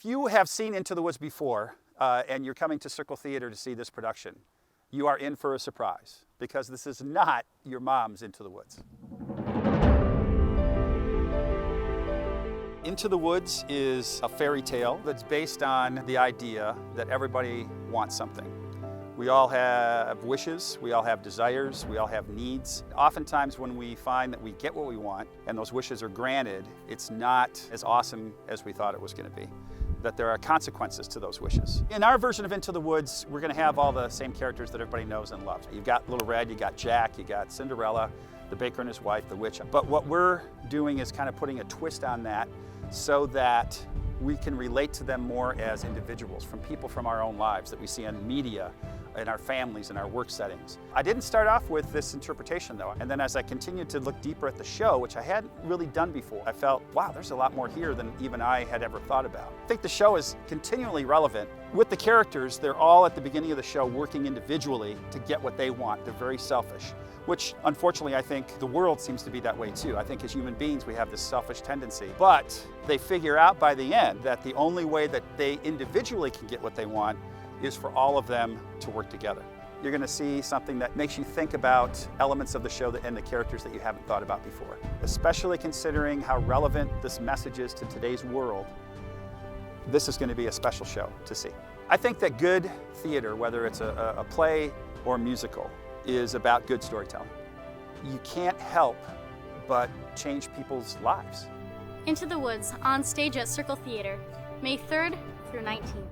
If you have seen Into the Woods before and you're coming to Circle Theater to see this production, you are in for a surprise because this is not your mom's Into the Woods. Into the Woods is a fairy tale that's based on the idea that everybody wants something. We all have wishes, we all have desires, we all have needs. Oftentimes when we find that we get what we want and those wishes are granted, it's not as awesome as we thought it was going to be. That there are consequences to those wishes. In our version of Into the Woods, we're going to have all the same characters that everybody knows and loves. You've got Little Red, you got Jack, you got Cinderella, the baker and his wife, the witch. But what we're doing is kind of putting a twist on that so that we can relate to them more as individuals, from people from our own lives that we see in media, in our families, in our work settings. I didn't start off with this interpretation though, and then as I continued to look deeper at the show, which I hadn't really done before, I felt, wow, there's a lot more here than even I had ever thought about. I think the show is continually relevant. With the characters, they're all at the beginning of the show working individually to get what they want. They're very selfish, which unfortunately I think the world seems to be that way too. I think as human beings we have this selfish tendency, but they figure out by the end that the only way that they individually can get what they want is for all of them to work together. You're going to see something that makes you think about elements of the show and the characters that you haven't thought about before, especially considering how relevant this message is to today's world. This is going to be a special show to see. I think that good theater, whether it's a play or a musical, is about good storytelling. You can't help but change people's lives. Into the Woods, on stage at Circle Theater, May 3rd through 19th.